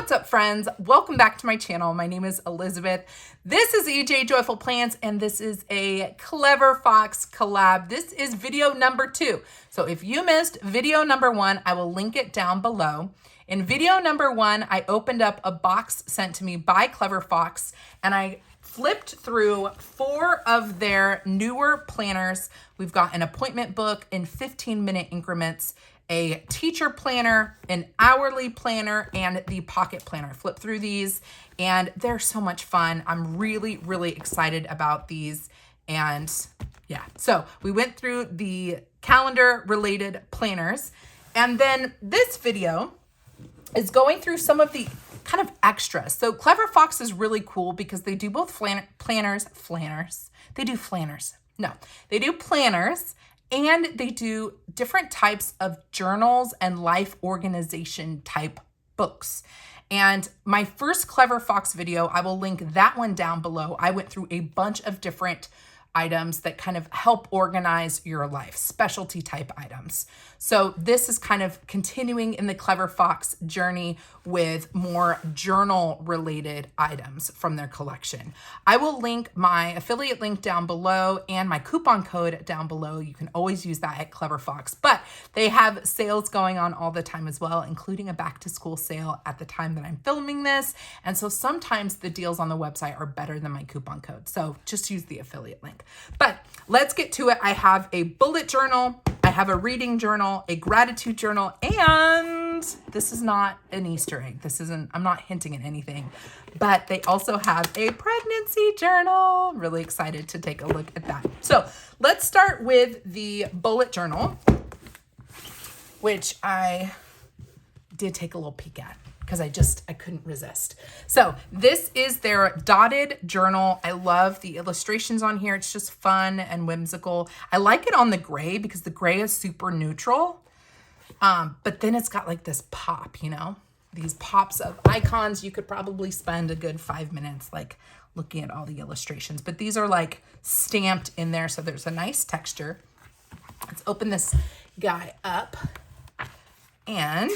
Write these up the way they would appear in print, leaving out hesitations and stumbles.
What's up, friends? Welcome back to my channel. My name is Elizabeth. This is EJ Joyful Plants, and this is a Clever Fox collab. This is video number 2. So if you missed video number 1, I will link it down below. In video number 1, I opened up a box sent to me by Clever Fox, and I flipped through 4 of their newer planners. We've got an appointment book in 15-minute increments, a teacher planner, an hourly planner, and the pocket planner. Flip through these and they're so much fun. I'm really, really excited about these. And yeah, so we went through the calendar related planners. And then this video is going through some of the kind of extras. So Clever Fox is really cool because they do both planners. They do planners. No, they do planners. And they do different types of journals and life organization type books. And my first Clever Fox video, I will link that one down below. I went through a bunch of different items that kind of help organize your life, specialty type items. So this is kind of continuing in the Clever Fox journey with more journal related items from their collection. I will link my affiliate link down below and my coupon code down below. You can always use that at Clever Fox, but they have sales going on all the time as well, including a back to school sale at the time that I'm filming this. And so sometimes the deals on the website are better than my coupon code. So just use the affiliate link. But let's get to it. I have a bullet journal, I have a reading journal, a gratitude journal, and this is not an Easter egg. I'm not hinting at anything, but they also have a pregnancy journal. I'm really excited to take a look at that. So let's start with the bullet journal, which I did take a little peek at because I couldn't resist. So this is their dotted journal. I love the illustrations on here. It's just fun and whimsical. I like it on the gray because the gray is super neutral. But then it's got like this pop, you know, these pops of icons. You could probably spend a good 5 minutes like looking at all the illustrations, but these are like stamped in there. So there's a nice texture. Let's open this guy up and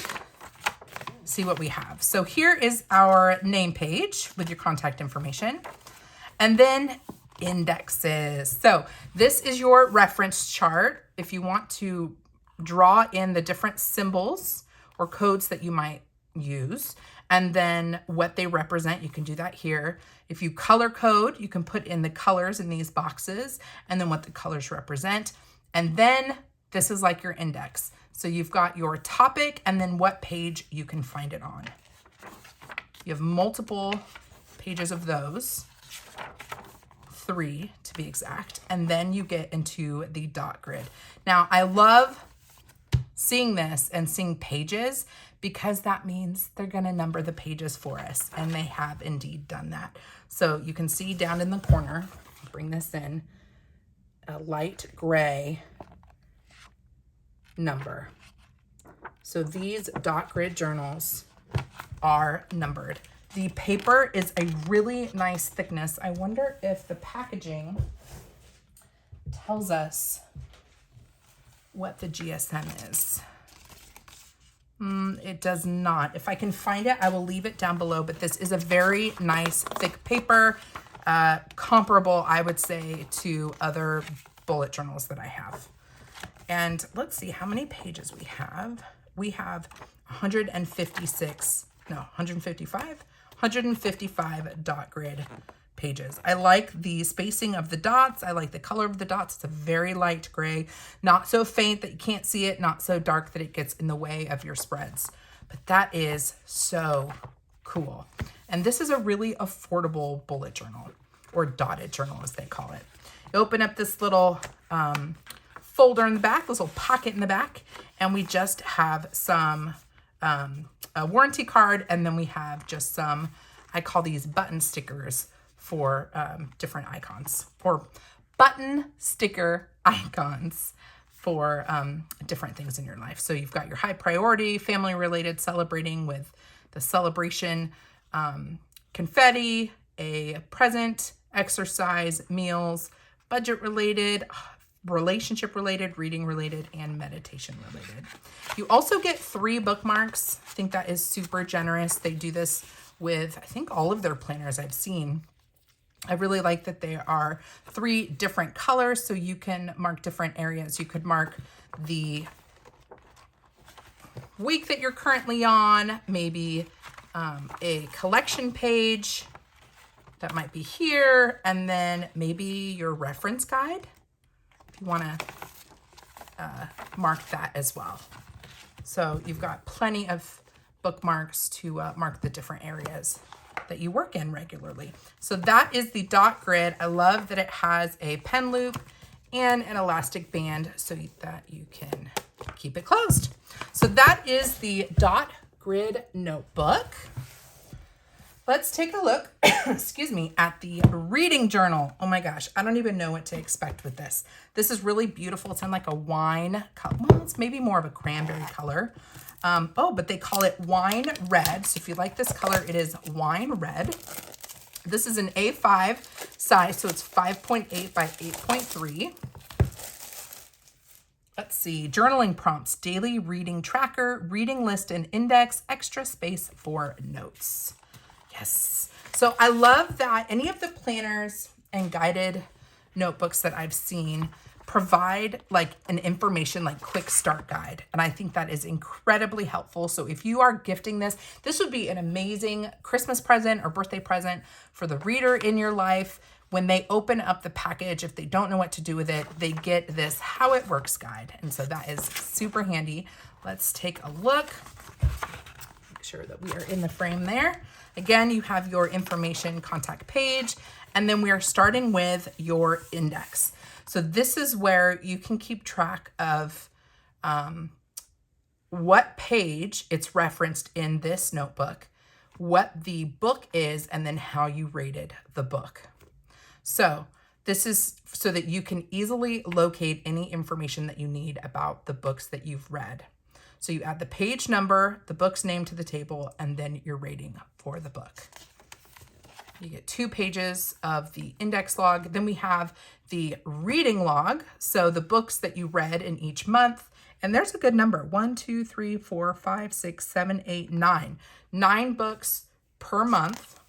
see what we have. So here is our name page with your contact information and then indexes. So this is your reference chart. If you want to draw in the different symbols or codes that you might use and then what they represent, you can do that here. If you color code, you can put in the colors in these boxes and then what the colors represent. And then this is like your index. So you've got your topic and then what page you can find it on. You have multiple pages of those, 3 to be exact, and then you get into the dot grid. Now, I love seeing this and seeing pages because that means they're going to number the pages for us, and they have indeed done that. So you can see down in the corner, bring this in, a light gray number. So these dot grid journals are numbered. The paper is a really nice thickness. I wonder if the packaging tells us what the GSM is. It does not. If I can find it, I will leave it down below, but this is a very nice thick paper, comparable, I would say, to other bullet journals that I have. And let's see how many pages we have. We have 155 dot grid pages. I like the spacing of the dots. I like the color of the dots. It's a very light gray, not so faint that you can't see it, not so dark that it gets in the way of your spreads. But that is so cool. And this is a really affordable bullet journal, or dotted journal as they call it. You open up this little folder in the back, this little pocket in the back, and we just have some a warranty card, and then we have just some, I call these button stickers for different icons, or button sticker icons for different things in your life. So you've got your high priority, family related, celebrating with the celebration, confetti, a present, exercise, meals, budget related, relationship related, reading related, and meditation related. You also get 3 bookmarks. I think that is super generous. They do this with, I think, all of their planners I've seen. I really like that they are 3 different colors, so you can mark different areas. You could mark the week that you're currently on, maybe a collection page that might be here, and then maybe your reference guide, if you want to mark that as well. So you've got plenty of bookmarks to mark the different areas that you work in regularly. So that is the dot grid. I love that it has a pen loop and an elastic band so that you can keep it closed. So that is the dot grid notebook. Let's take a look, excuse me, at the reading journal. Oh my gosh, I don't even know what to expect with this. This is really beautiful. It's in like a wine color. Well, it's maybe more of a cranberry color. But they call it wine red. So if you like this color, it is wine red. This is an A5 size, so it's 5.8 by 8.3. Let's see, journaling prompts, daily reading tracker, reading list and index, extra space for notes. Yes. So I love that any of the planners and guided notebooks that I've seen provide like an information like quick start guide. And I think that is incredibly helpful. So if you are gifting this, this would be an amazing Christmas present or birthday present for the reader in your life. When they open up the package, if they don't know what to do with it, they get this how it works guide. And so that is super handy. Let's take a look. Make sure that we are in the frame there. Again, you have your information contact page, and then we are starting with your index. So this is where you can keep track of what page it's referenced in this notebook, what the book is, and then how you rated the book. So this is so that you can easily locate any information that you need about the books that you've read. So you add the page number, the book's name to the table, and then your rating for the book. You get 2 pages of the index log. Then we have the reading log. So the books that you read in each month, and there's a good number, 1, 2, 3, 4, 5, 6, 7, 8, 9. 9 books per month.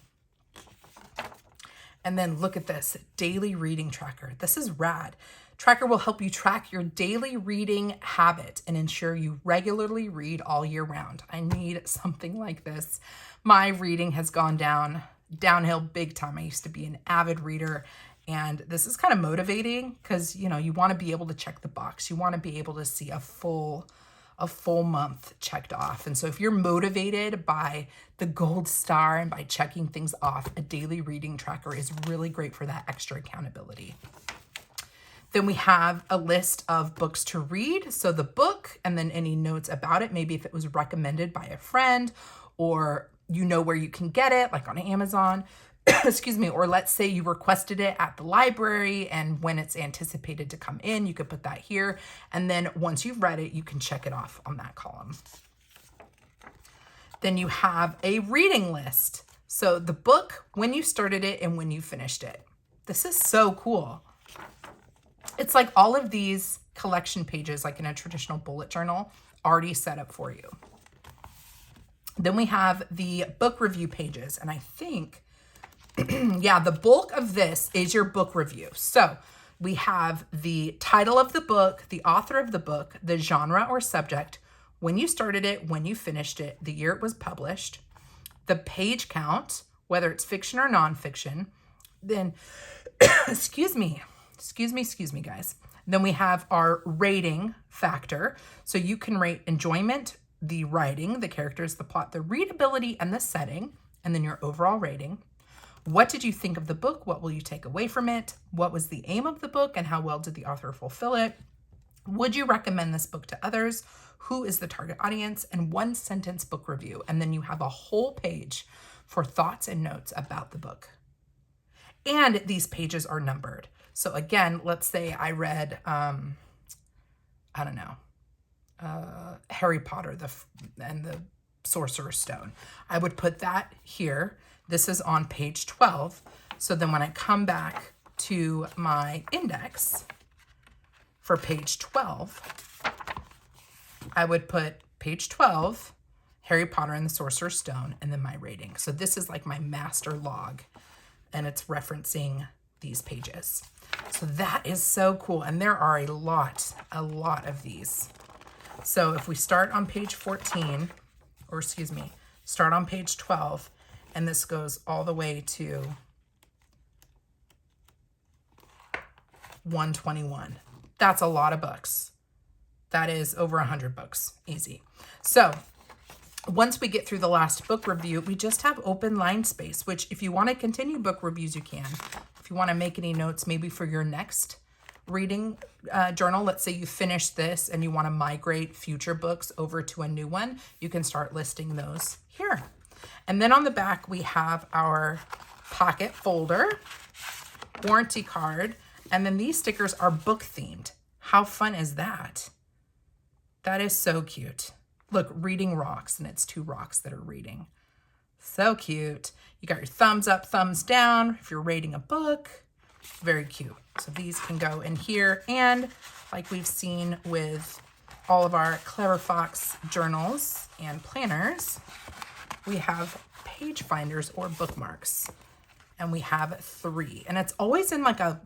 And then look at this, daily reading tracker. This is rad. Tracker will help you track your daily reading habit and ensure you regularly read all year round. I need something like this. My reading has gone downhill big time. I used to be an avid reader, and this is kind of motivating because, you know, you want to be able to check the box. You want to be able to see a full month checked off. And so if you're motivated by the gold star and by checking things off, a daily reading tracker is really great for that extra accountability. Then we have a list of books to read. So the book and then any notes about it, maybe if it was recommended by a friend or you know where you can get it, like on Amazon, excuse me, or let's say you requested it at the library and when it's anticipated to come in, you could put that here. And then once you've read it, you can check it off on that column. Then you have a reading list. So the book, when you started it and when you finished it. This is so cool. It's like all of these collection pages, like in a traditional bullet journal, already set up for you. Then we have the book review pages. And I think, yeah, the bulk of this is your book review. So we have the title of the book, the author of the book, the genre or subject, when you started it, when you finished it, the year it was published, the page count, whether it's fiction or nonfiction. Then, excuse me, guys. Then we have our rating factor. So you can rate enjoyment, the writing, the characters, the plot, the readability, and the setting, and then your overall rating. What did you think of the book? What will you take away from it? What was the aim of the book and how well did the author fulfill it? Would you recommend this book to others? Who is the target audience? And 1 sentence book review. And then you have a whole page for thoughts and notes about the book. And these pages are numbered. So again, let's say I read, Harry Potter and the Sorcerer's Stone. I would put that here. This is on page 12. So then when I come back to my index, for page 12, I would put page 12, Harry Potter and the Sorcerer's Stone, and then my rating. So this is like my master log, and it's referencing these pages. So that is so cool. And there are a lot of these. So if we start on page 14, or excuse me, start on page 12, and this goes all the way to 121. That's a lot of books. That is over 100 books, easy. So once we get through the last book review, we just have open line space, which if you want to continue book reviews, you can. If you want to make any notes, maybe for your next reading journal, let's say you finish this and you want to migrate future books over to a new one, you can start listing those here. And then on the back, we have our pocket folder, warranty card, and then these stickers are book themed. How fun is that? That is so cute. Look, reading rocks, and it's 2 rocks that are reading. So cute. You got your thumbs up, thumbs down if you're rating a book. Very cute. So these can go in here. And like we've seen with all of our Clever Fox journals and planners, we have page finders or bookmarks. And we have 3. And it's always in like a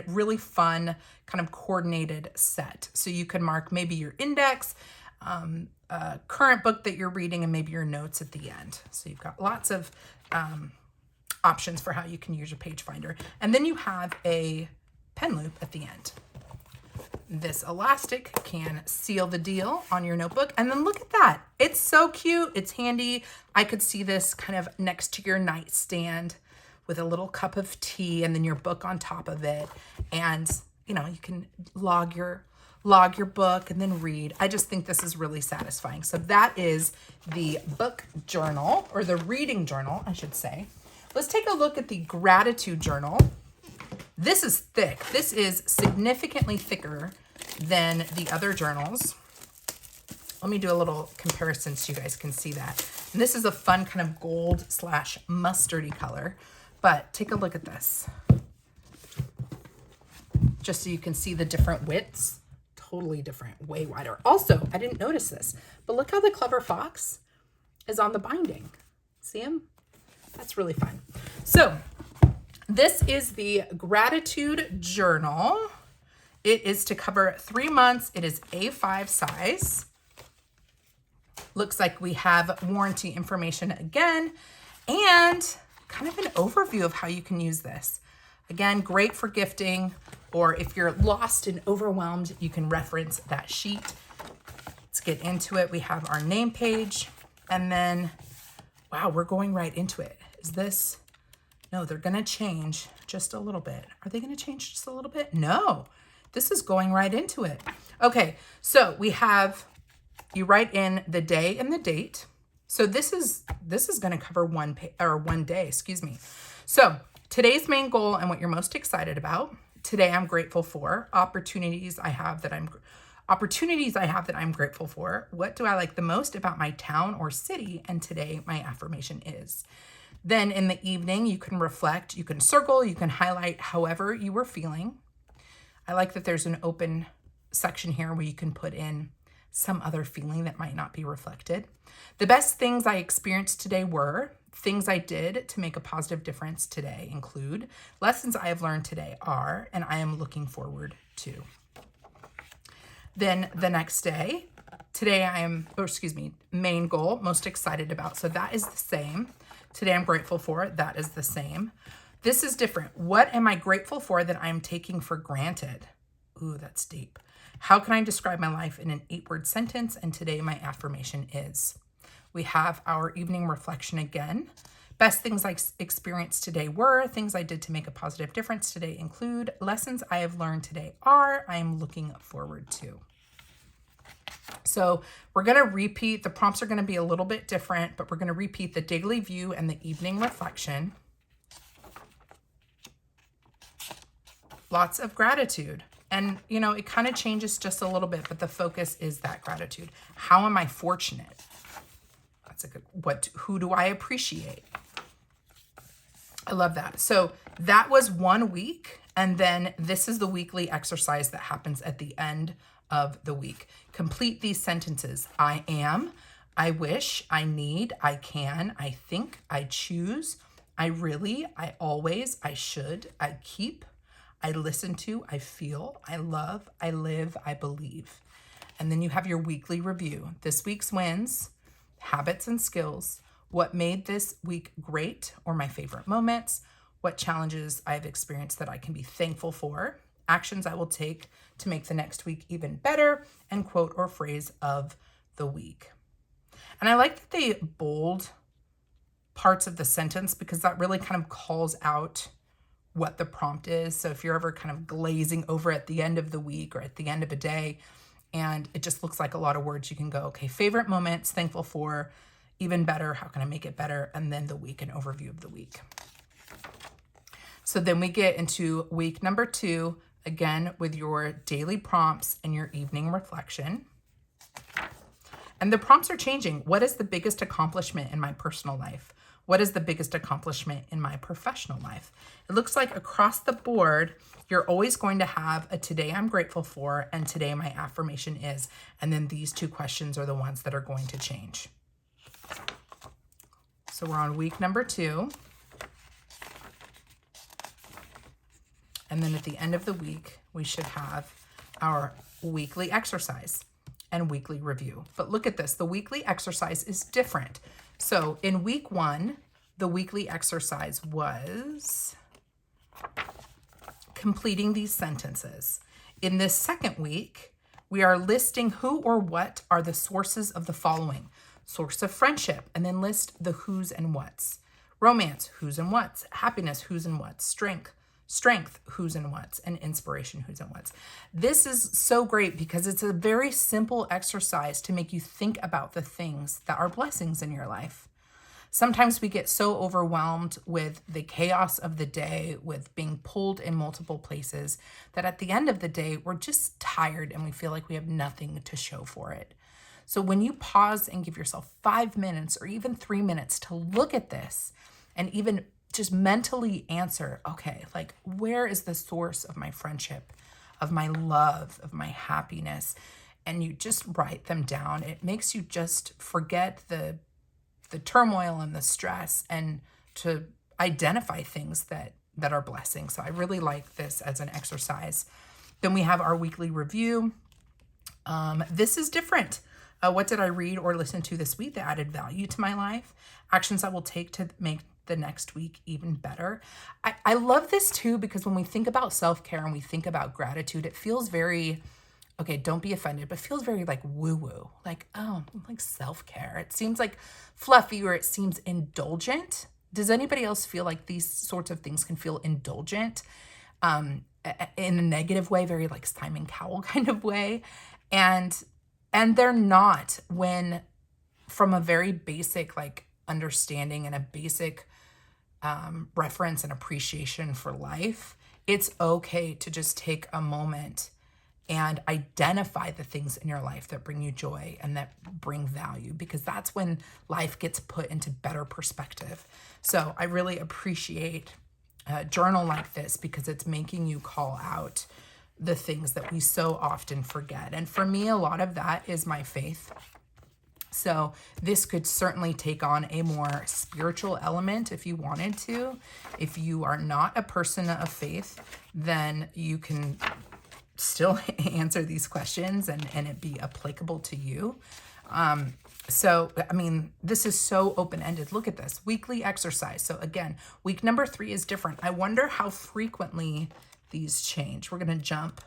really fun kind of coordinated set. So you can mark maybe your index, current book that you're reading, and maybe your notes at the end. So you've got lots of options for how you can use your page finder. And then you have a pen loop at the end. This elastic can seal the deal on your notebook. And then look at that. It's so cute. It's handy. I could see this kind of next to your nightstand with a little cup of tea and then your book on top of it. And, you know, you can log your book and then read. I just think this is really satisfying. So that is the book journal, or the reading journal, I should say. Let's take a look at the gratitude journal. This is thick. This is significantly thicker than the other journals. Let me do a little comparison so you guys can see that. And this is a fun kind of gold / mustardy color, but take a look at this. Just so you can see the different widths. Totally different, way wider. Also, I didn't notice this, but look how the Clever Fox is on the binding. See him? That's really fun. So this is the gratitude journal. It is to cover 3 months. It is A5 size. Looks like we have warranty information again, and kind of an overview of how you can use this. Again, great for gifting, or if you're lost and overwhelmed, you can reference that sheet. Let's get into it. We have our name page, and then, wow, we're going right into it. Is this, no, they're gonna change just a little bit. Are they gonna change just a little bit? No, this is going right into it. Okay, so we have, you write in the day and the date. So this is gonna cover one day, excuse me. So today's main goal and what you're most excited about. Today I'm grateful for. Opportunities I have that I'm grateful for. What do I like the most about my town or city? And today my affirmation is. Then in the evening, you can reflect, you can circle, you can highlight however you were feeling. I like that there's an open section here where you can put in some other feeling that might not be reflected. The best things I experienced today were, things I did to make a positive difference today include, lessons I have learned today are, and I am looking forward to. Then the next day, today I am, main goal, most excited about. So that is the same. Today I'm grateful for, that is the same. This is different. What am I grateful for that I'm taking for granted? Ooh, that's deep. How can I describe my life in an 8-word sentence? And today my affirmation is. We have our evening reflection again. Best things I experienced today were, things I did to make a positive difference today include, lessons I have learned today are, I am looking forward to. So we're going to repeat, the prompts are going to be a little bit different, but we're going to repeat the daily view and the evening reflection. Lots of gratitude. And, you know, it kind of changes just a little bit, but the focus is that gratitude. How am I fortunate? That's a good, who do I appreciate? I love that. So that was 1 week. And then this is the weekly exercise that happens at the end of the week. Complete these sentences. I am, I wish, I need, I can, I think, I choose, I really, I always, I should, I keep, I listen to, I feel, I love, I live, I believe. And then you have your weekly review. This week's wins, habits and skills, what made this week great or my favorite moments, what challenges I've experienced that I can be thankful for, actions I will take to make the next week even better, and quote or phrase of the week. And I like that they bold parts of the sentence because that really kind of calls out what the prompt is. So if you're ever kind of glazing over at the end of the week or at the end of a day, and it just looks like a lot of words, you can go, okay, favorite moments, thankful for, even better, how can I make it better? And then the week, an overview of the week. So then we get into week number 2, again, with your daily prompts and your evening reflection. And the prompts are changing. What is the biggest accomplishment in my personal life? What is the biggest accomplishment in my professional life? It looks like across the board, you're always going to have a today I'm grateful for and today my affirmation is. And then these 2 questions are the ones that are going to change. So we're on week number 2. And then at the end of the week, we should have our weekly exercise and weekly review. But look at this, the weekly exercise is different. So in week 1, the weekly exercise was completing these sentences. In this second week, we are listing who or what are the sources of the following. Source of friendship, and then list the who's and what's. Romance, who's and what's. Happiness, who's and what's. Strength, who's and what's, and inspiration, who's and what's. This is so great because it's a very simple exercise to make you think about the things that are blessings in your life. Sometimes we get so overwhelmed with the chaos of the day, with being pulled in multiple places, that at the end of the day, we're just tired and we feel like we have nothing to show for it. So when you pause and give yourself 5 minutes or even 3 minutes to look at this and even just mentally answer, okay, like where is the source of my friendship, of my love, of my happiness? And you just write them down. It makes you just forget the turmoil and the stress and to identify things that are blessings. So I really like this as an exercise. Then we have our weekly review. This is different. What did I read or listen to this week that added value to my life? Actions I will take to make the next week even better. I love this too, because when we think about self-care and we think about gratitude, it feels very, okay, don't be offended, but feels very like woo-woo, like, oh, like self-care. It seems like fluffy or it seems indulgent. Does anybody else feel like these sorts of things can feel indulgent in a negative way, very like Simon Cowell kind of way? And they're not, when from a very basic like understanding and a basic reference and appreciation for life, it's okay to just take a moment and identify the things in your life that bring you joy and that bring value, because that's when life gets put into better perspective. So I really appreciate a journal like this because it's making you call out the things that we so often forget. And for me, a lot of that is my faith. So this could certainly take on a more spiritual element if you wanted to. If you are not a person of faith, then you can still answer these questions and it be applicable to you. So, I mean, this is so open-ended. Look at this, weekly exercise. So again, week number 3 is different. I wonder how frequently these change. We're going to jump.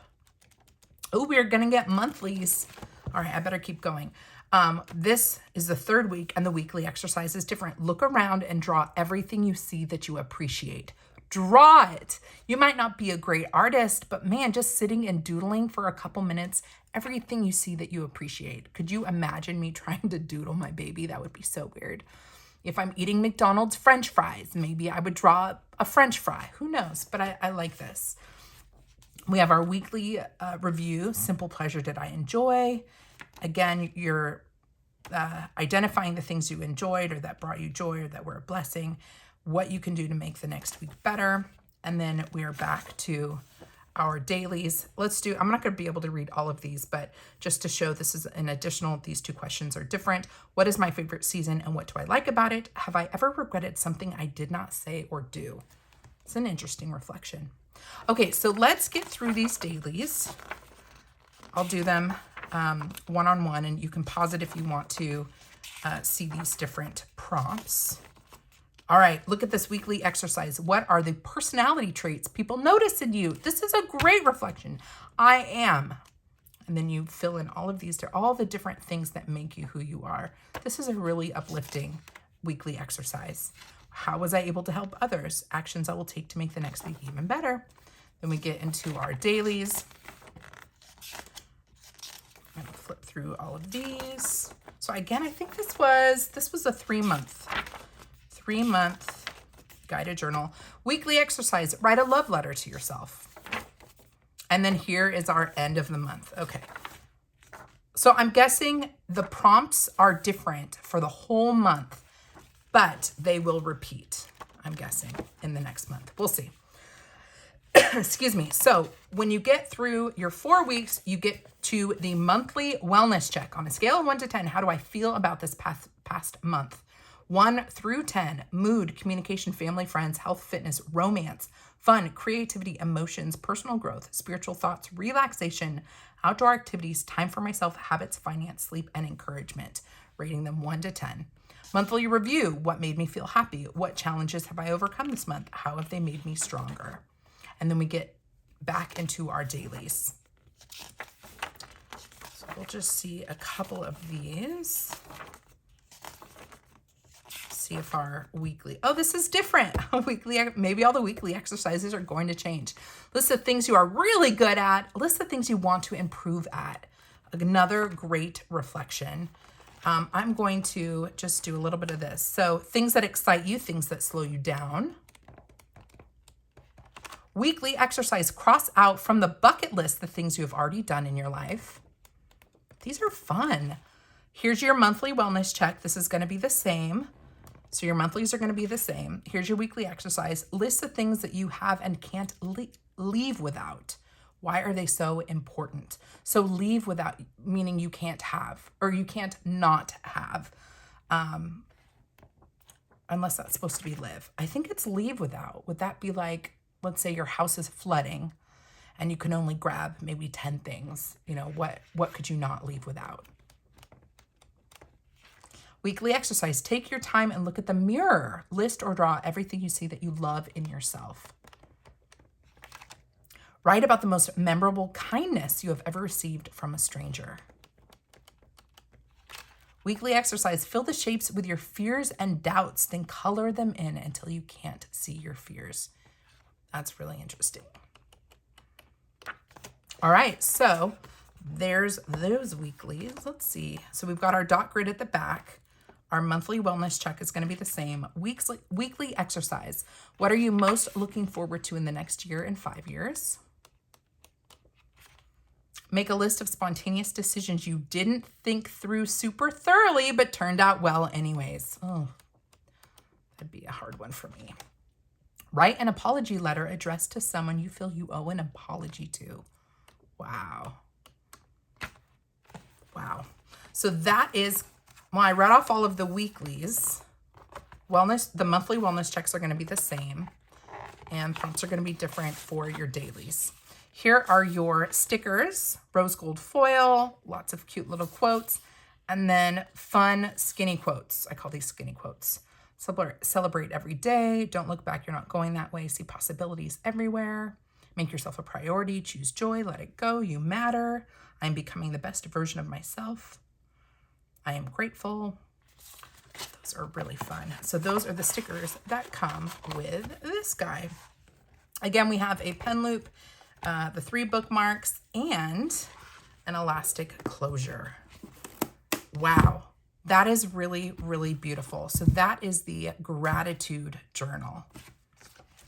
Oh, we're going to get monthlies. All right, I better keep going. This is the 3rd week and the weekly exercise is different. Look around and draw everything you see that you appreciate. Draw it. You might not be a great artist, but man, just sitting and doodling for a couple minutes, everything you see that you appreciate. Could you imagine me trying to doodle my baby? That would be so weird. If I'm eating McDonald's French fries, maybe I would draw a French fry. Who knows? But I like this. We have our weekly review. Simple pleasure did I enjoy? Again, you're identifying the things you enjoyed or that brought you joy or that were a blessing, what you can do to make the next week better. And then we are back to our dailies. Let's do, I'm not going to be able to read all of these, but just to show this is an additional, these two questions are different. What is my favorite season and what do I like about it? Have I ever regretted something I did not say or do? It's an interesting reflection. Okay, so let's get through these dailies. I'll do them one-on-one, and you can pause it if you want to see these different prompts. All right, look at this weekly exercise. What are the personality traits people notice in you? This is a great reflection. I am. And then you fill in all of these, all the different things that make you who you are. This is a really uplifting weekly exercise. How was I able to help others? Actions I will take to make the next week even better. Then we get into our dailies. I'm gonna flip through all of these. So again, I think this was a 3-month guided journal. Weekly exercise, write a love letter to yourself. And then here is our end of the month. Okay. So I'm guessing the prompts are different for the whole month, but they will repeat, I'm guessing, in the next month. We'll see. Excuse me. So when you get through your 4 weeks, you get to the monthly wellness check. On a scale of 1 to 10, how do I feel about this past month? 1 through 10, mood, communication, family, friends, health, fitness, romance, fun, creativity, emotions, personal growth, spiritual thoughts, relaxation, outdoor activities, time for myself, habits, finance, sleep, and encouragement. Rating them 1 to 10. Monthly review, what made me feel happy? What challenges have I overcome this month? How have they made me stronger? And then we get back into our dailies. So we'll just see a couple of these. See if our weekly, oh, this is different. Weekly, maybe all the weekly exercises are going to change. List the things you are really good at. List the things you want to improve at. Another great reflection. I'm going to just do a little bit of this. So things that excite you, things that slow you down. Weekly exercise, cross out from the bucket list the things you have already done in your life. These are fun. Here's your monthly wellness check. This is going to be the same. So your monthlies are going to be the same. Here's your weekly exercise. List the things that you have and can't leave without. Why are they so important? So leave without, meaning you can't have, or you can't not have, unless that's supposed to be live. I think it's leave without. Would that be like, let's say your house is flooding and you can only grab maybe 10 things. You know, what could you not leave without? Weekly exercise, take your time and look at the mirror. List or draw everything you see that you love in yourself. Write about the most memorable kindness you have ever received from a stranger. Weekly exercise, fill the shapes with your fears and doubts, then color them in until you can't see your fears. That's really interesting. All right, so there's those weeklies. Let's see. So we've got our dot grid at the back. Our monthly wellness check is going to be the same. Weekly exercise. What are you most looking forward to in the next year and 5 years? Make a list of spontaneous decisions you didn't think through super thoroughly, but turned out well anyways. Oh, that'd be a hard one for me. Write an apology letter addressed to someone you feel you owe an apology to. Wow. Wow. So that is, well, I read off all of the weeklies. The monthly wellness checks are going to be the same, and prompts are going to be different for your dailies. Here are your stickers, rose gold foil, lots of cute little quotes, and then fun skinny quotes. I call these skinny quotes. Celebrate every day. Don't look back. You're not going that way. See possibilities everywhere. Make yourself a priority. Choose joy. Let it go. You matter. I'm becoming the best version of myself. I am grateful. Those are really fun. So those are the stickers that come with this guy. Again, we have a pen loop, the 3 bookmarks, and an elastic closure. Wow. That is really, really beautiful. So that is the gratitude journal.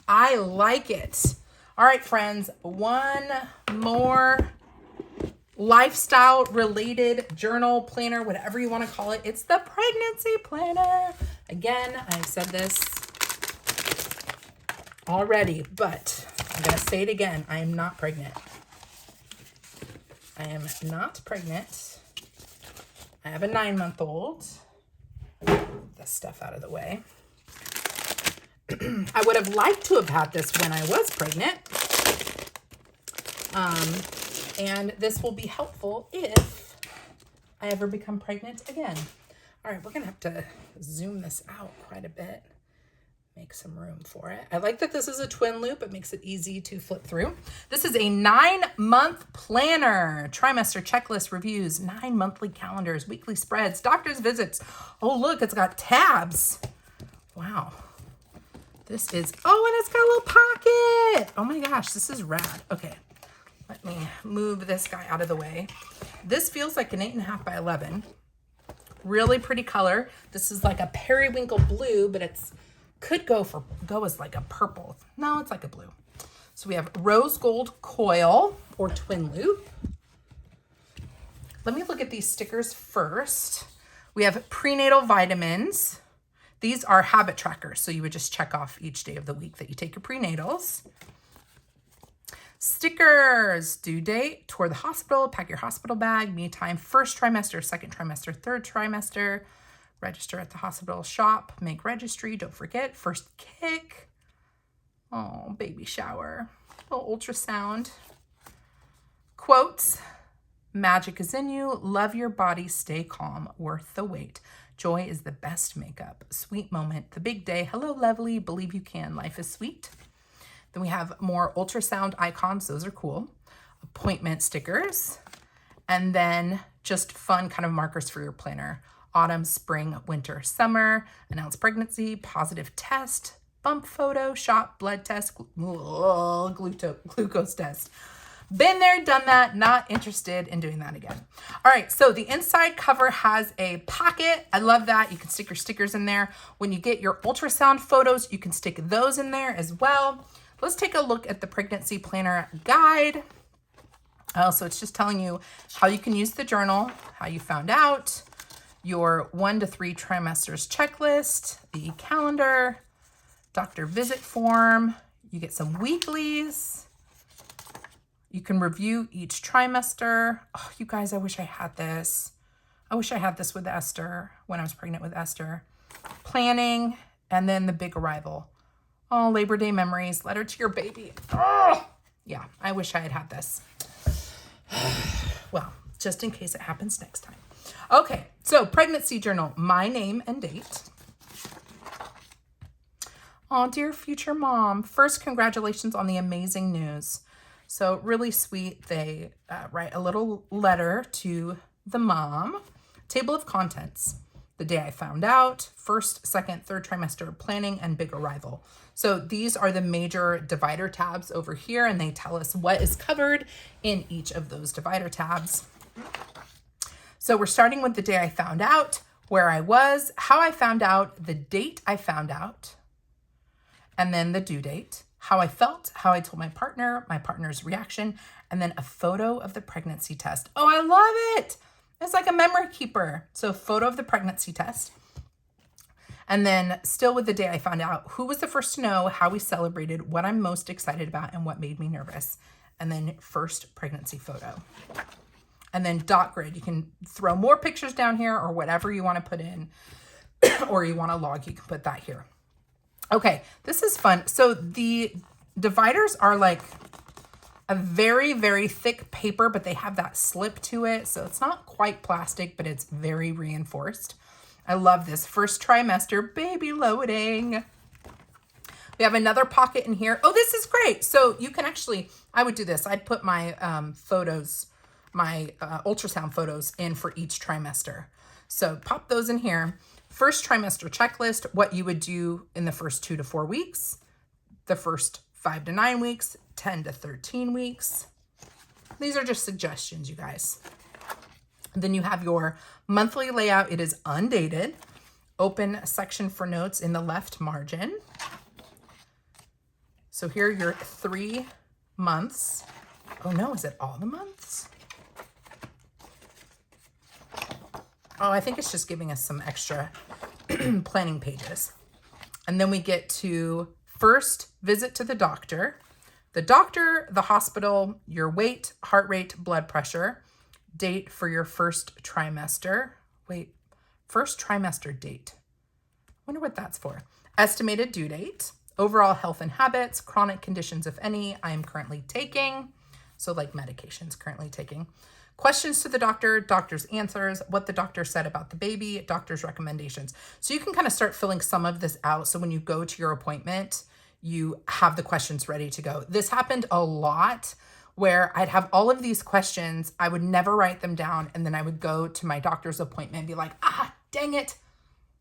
I like it. All right, friends, one more lifestyle related journal, planner, whatever you want to call it. It's the pregnancy planner. Again, I've said this already, but I'm going to say it again. I am not pregnant. I am not pregnant. I have a 9-month-old. This stuff out of the way. I would have liked to have had this when I was pregnant. And this will be helpful if I ever become pregnant again. All right, we're going to have to zoom this out quite a bit. Make some room for it. I like that this is a twin loop. It makes it easy to flip through. This is a 9-month planner, trimester checklist reviews, 9 monthly calendars, weekly spreads, doctor's visits. Oh, look, it's got tabs. Wow. This is, oh, and it's got a little pocket. Oh my gosh, this is rad. Okay, let me move this guy out of the way. This feels like an 8.5 by 11. Really pretty color. This is like a periwinkle blue, but it's could go as like a purple. No, it's like a blue. So we have rose gold coil or twin loop. Let me look at these stickers first. We have prenatal vitamins. These are habit trackers. So you would just check off each day of the week that you take your prenatals. Stickers, due date, tour the hospital, pack your hospital bag, me time, first trimester, second trimester, third trimester, register at the hospital shop, make registry, don't forget, first kick, oh, baby shower, little ultrasound, quotes, magic is in you, love your body, stay calm, worth the wait, joy is the best makeup, sweet moment, the big day, hello lovely, believe you can, life is sweet. Then we have more ultrasound icons, those are cool, appointment stickers, and then just fun kind of markers for your planner. Autumn, spring, winter, summer, announce pregnancy, positive test, bump photo, shop, blood test, glucose test. Been there, done that, not interested in doing that again. All right, so the inside cover has a pocket. I love that. You can stick your stickers in there. When you get your ultrasound photos, you can stick those in there as well. Let's take a look at the pregnancy planner guide. So it's just telling you how you can use the journal, how you found out, your 1 to 3 trimesters checklist, the calendar, doctor visit form. You get some weeklies. You can review each trimester. Oh, you guys, I wish I had this. I wish I had this with Esther when I was pregnant with Esther. Planning, and then the big arrival. Oh, Labor Day memories, letter to your baby. Oh, yeah, I wish I had had this. Well, just in case it happens next time. Okay, so pregnancy journal, my name and date. Oh, dear future mom. First, congratulations on the amazing news. So really sweet. They write a little letter to the mom. Table of contents. The day I found out, first, second, third trimester planning, and big arrival. So these are the major divider tabs over here, and they tell us what is covered in each of those divider tabs. So we're starting with the day I found out, where I was, how I found out, the date I found out, and then the due date, how I felt, how I told my partner's reaction, and then a photo of the pregnancy test. Oh, I love it. It's like a memory keeper. So photo of the pregnancy test. And then still with the day I found out, who was the first to know, how we celebrated, what I'm most excited about, and what made me nervous. And then first pregnancy photo. And then dot grid. You can throw more pictures down here or whatever you want to put in, or you want to log, you can put that here. Okay, this is fun. So the dividers are like a very, very thick paper, but they have that slip to it. So it's not quite plastic, but it's very reinforced. I love this. First trimester, baby loading. We have another pocket in here. Oh, this is great. So you can actually, I would do this. I'd put my photos, my ultrasound photos in for each trimester. So pop those in here. First trimester checklist, what you would do in the first 2 to 4 weeks, the first 5 to 9 weeks, 10 to 13 weeks. These are just suggestions, you guys. Then you have your monthly layout. It is undated. Open section for notes in the left margin. So here are your 3 months. Oh no, is it all the months? Oh, I think it's just giving us some extra planning pages. And then we get to first visit to the doctor, the hospital, your weight, heart rate, blood pressure, date for your first trimester. Wait, first trimester date. Wonder what that's for. Estimated due date, overall health and habits, chronic conditions, if any, I am currently taking. So like medications currently taking. Questions to the doctor, doctor's answers, what the doctor said about the baby, doctor's recommendations. So you can kind of start filling some of this out. So when you go to your appointment, you have the questions ready to go. This happened a lot where I'd have all of these questions. I would never write them down. And then I would go to my doctor's appointment and be like, dang it.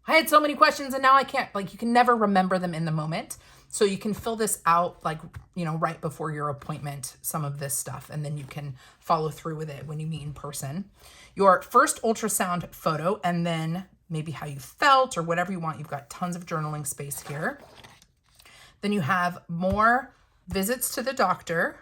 I had so many questions and now I can't, like, you can never remember them in the moment. So you can fill this out like, right before your appointment, some of this stuff, and then you can follow through with it when you meet in person. Your first ultrasound photo, and then maybe how you felt or whatever you want. You've got tons of journaling space here. Then you have more visits to the doctor.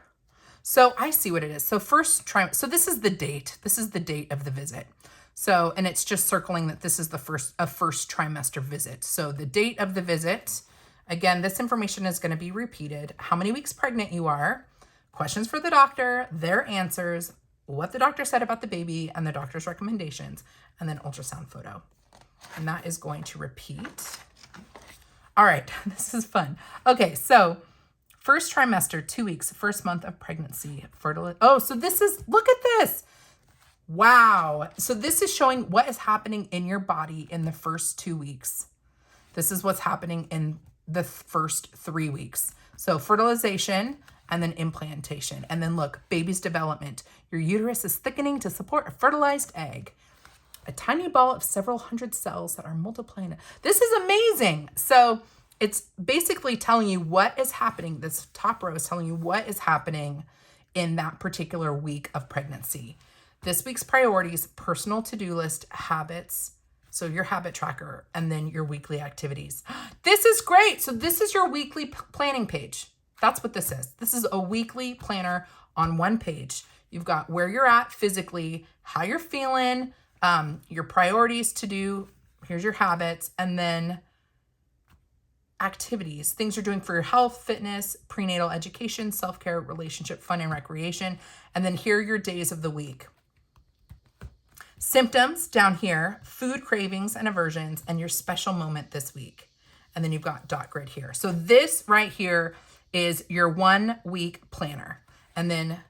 So I see what it is. So so this is the date. This is the date of the visit. So, and it's just circling that this is a first trimester visit. So the date of the visit, again, this information is going to be repeated. How many weeks pregnant you are, questions for the doctor, their answers, what the doctor said about the baby and the doctor's recommendations, and then ultrasound photo. And that is going to repeat. All right, this is fun. Okay, so first trimester, 2 weeks, first month of pregnancy, fertility. Oh, so this is, look at this. Wow. So this is showing what is happening in your body in the first 2 weeks. This is what's happening in the first 3 weeks. So fertilization and then implantation. And then look, baby's development. Your uterus is thickening to support a fertilized egg. A tiny ball of several hundred cells that are multiplying. This is amazing. So it's basically telling you what is happening. This top row is telling you what is happening in that particular week of pregnancy. This week's priorities, personal to-do list, habits, so your habit tracker, and then your weekly activities. This is great. So this is your weekly planning page. That's what this is. This is a weekly planner on one page. You've got where you're at physically, how you're feeling, your priorities to do, here's your habits, and then activities, things you're doing for your health, fitness, prenatal education, self-care, relationship, fun, and recreation. And then here are your days of the week. Symptoms down here, food cravings and aversions, and your special moment this week. And then you've got dot grid here. So this right here is your 1 week planner, and then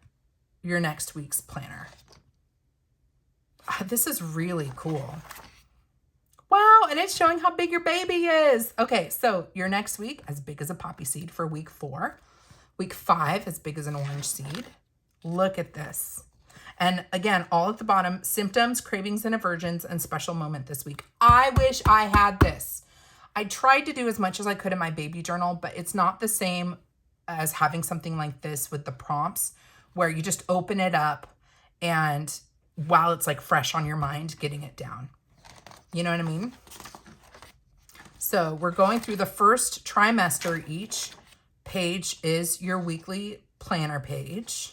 your next week's planner. This is really cool. Wow, and it's showing how big your baby is. Okay, so your next week, as big as a poppy seed for week 4. Week 5, as big as an orange seed. Look at this. And again, all at the bottom, symptoms, cravings, and aversions, and special moment this week. I wish I had this. I tried to do as much as I could in my baby journal, but it's not the same as having something like this with the prompts where you just open it up and while it's like fresh on your mind, getting it down. You know what I mean? So we're going through the first trimester. Each page is your weekly planner page.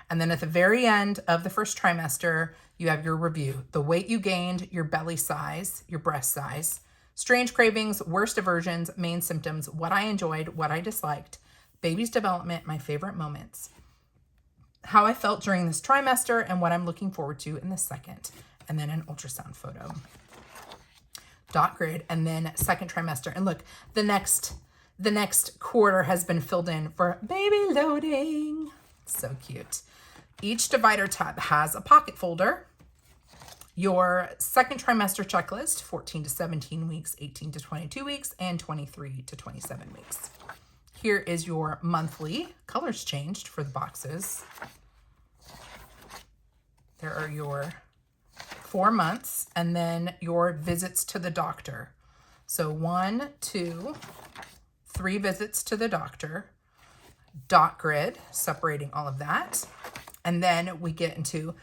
And then at the very end of the first trimester, you have your review, the weight you gained, your belly size, your breast size, strange cravings, worst aversions, main symptoms, what I enjoyed, what I disliked, baby's development, my favorite moments, how I felt during this trimester, and what I'm looking forward to in the second, and then an ultrasound photo. Dot grid, and then second trimester. And look, the next quarter has been filled in for baby loading. So cute. Each divider tab has a pocket folder. Your second trimester checklist, 14 to 17 weeks, 18 to 22 weeks, and 23 to 27 weeks. Here is your monthly. Colors changed for the boxes. There are your 4 months, and then your visits to the doctor. So 1, 2, 3 visits to the doctor. Dot grid, separating all of that. And then we get into,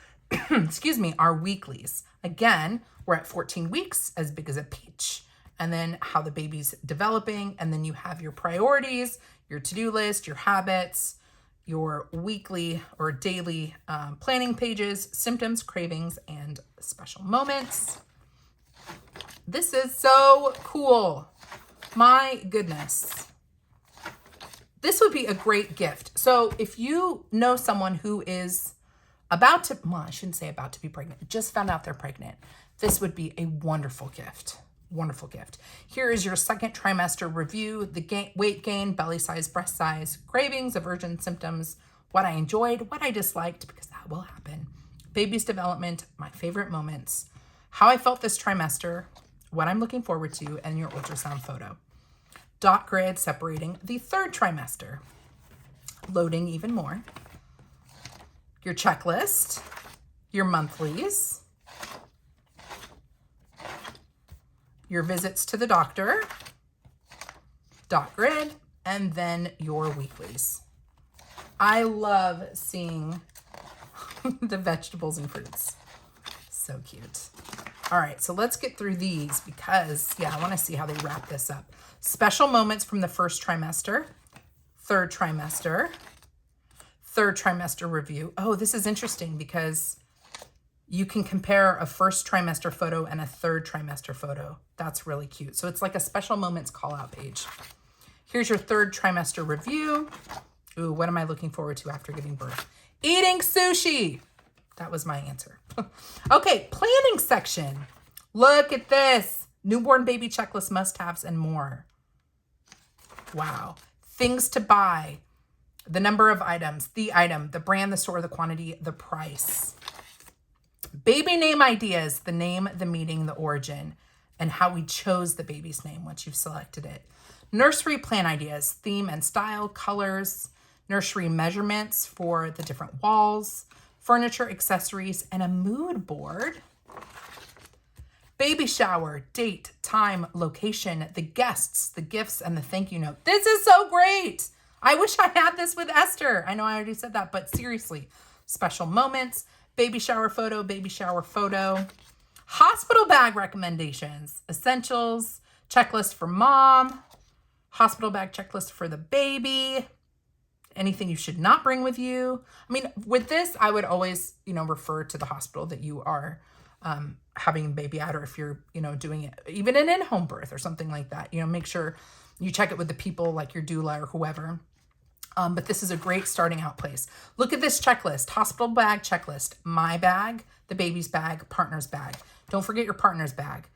excuse me, our weeklies. Again, we're at 14 weeks, as big as a peach. And then how the baby's developing. And then you have your priorities, your to-do list, your habits, your weekly or daily planning pages, symptoms, cravings, and special moments. This is so cool. My goodness. This would be a great gift. So if you know someone who is about to, well, I shouldn't say about to be pregnant, just found out they're pregnant, this would be a wonderful gift. Wonderful gift. Here is your second trimester review, the weight gain, belly size, breast size, cravings, aversion symptoms, what I enjoyed, what I disliked, because that will happen, baby's development, my favorite moments, how I felt this trimester, what I'm looking forward to, and your ultrasound photo. Dot grid separating the third trimester. Loading even more. Your checklist, your monthlies, your visits to the doctor, dot grid, and then your weeklies. I love seeing the vegetables and fruits. So cute. All right, so let's get through these because, yeah, I want to see how they wrap this up. Special moments from the first trimester, third trimester review. Oh, this is interesting because you can compare a first trimester photo and a third trimester photo. That's really cute. So it's like a special moments call out page. Here's your third trimester review. Ooh, what am I looking forward to after giving birth? Eating sushi. That was my answer. Okay, planning section. Look at this. Newborn baby checklist, must-haves, and more. Wow. Things to buy. The number of items, the item, the brand, the store, the quantity, the price. Baby name ideas, the name, the meaning, the origin, and how we chose the baby's name once you've selected it. Nursery plan ideas, theme and style, colors, nursery measurements for the different walls, furniture, accessories, and a mood board. Baby shower, date, time, location, the guests, the gifts, and the thank you note. This is so great. I wish I had this with Esther. I know I already said that, but seriously, special moments, baby shower photo, hospital bag recommendations, essentials, checklist for mom, hospital bag checklist for the baby, anything you should not bring with you. I mean, with this, I would always, refer to the hospital that you are having a baby at, or if you're, doing it, even an in-home birth or something like that, make sure you check it with the people like your doula or whoever. But this is a great starting out place. Look at this checklist, hospital bag checklist, my bag, the baby's bag, partner's bag. Don't forget your partner's bag.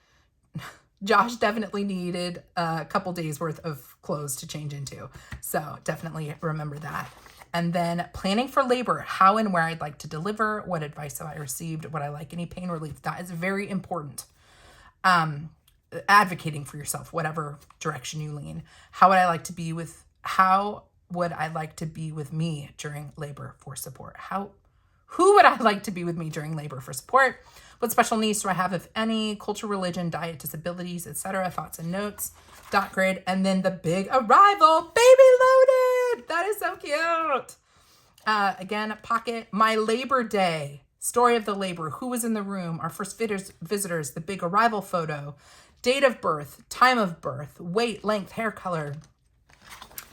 Josh definitely needed a couple days worth of clothes to change into. So definitely remember that. And then planning for labor, how and where I'd like to deliver, what advice have I received, what I like, any pain relief. That is very important. Advocating for yourself, whatever direction you lean. How would I like to be with me during labor for support? Who would I like to be with me during labor for support? What special needs do I have, if any? Culture, religion, diet, disabilities, etc. Thoughts and notes. Dot grid. And then the big arrival. Baby loaded. That is so cute. Again, pocket. My labor day. Story of the labor. Who was in the room? Our first visitors. The big arrival photo. Date of birth. Time of birth. Weight, length, hair color.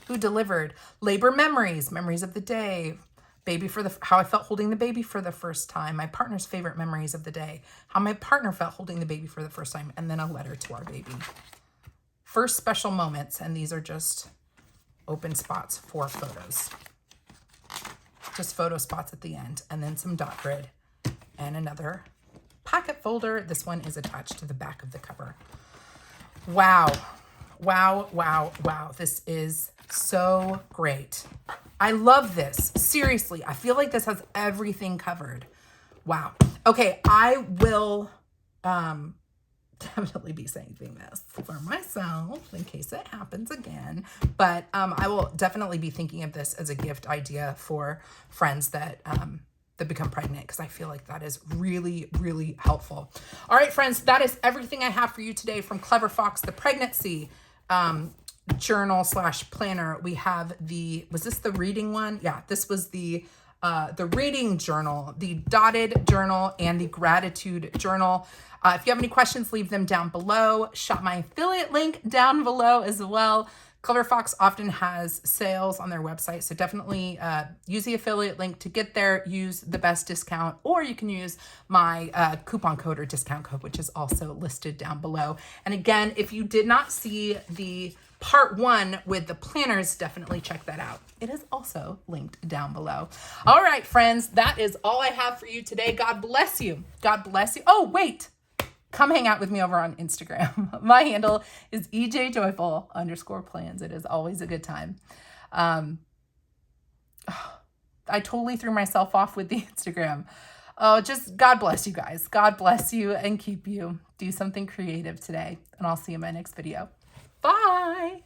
Who delivered? Labor memories. Memories of the day. How I felt holding the baby for the first time, my partner's favorite memories of the day, how my partner felt holding the baby for the first time, and then a letter to our baby. First special moments, and these are just open spots for photos. Just photo spots at the end, and then some dot grid, and another pocket folder. This one is attached to the back of the cover. Wow. Wow, wow, wow. This is so great. I love this. Seriously, I feel like this has everything covered. Wow. Okay, I will definitely be saving this for myself in case it happens again. But I will definitely be thinking of this as a gift idea for friends that become pregnant, because I feel like that is really, really helpful. All right, friends, that is everything I have for you today from Clever Fox, the pregnancy journal / planner. We have was this the reading one? Yeah, this was the reading journal, the dotted journal, and the gratitude journal. If you have any questions, leave them down below. Shop my affiliate link down below as well. Clever Fox often has sales on their website, so definitely use the affiliate link to get there. Use the best discount, or you can use my coupon code or discount code, which is also listed down below. And again, if you did not see the part 1 with the planners, definitely check that out. It is also linked down below. All right, friends, that is all I have for you today. God bless you. God bless you. Oh, wait. Come hang out with me over on Instagram. My handle is ejjoyful_plans. It is always a good time. I totally threw myself off with the Instagram. Oh, just God bless you guys. God bless you and keep you. Do something creative today, and I'll see you in my next video. Bye.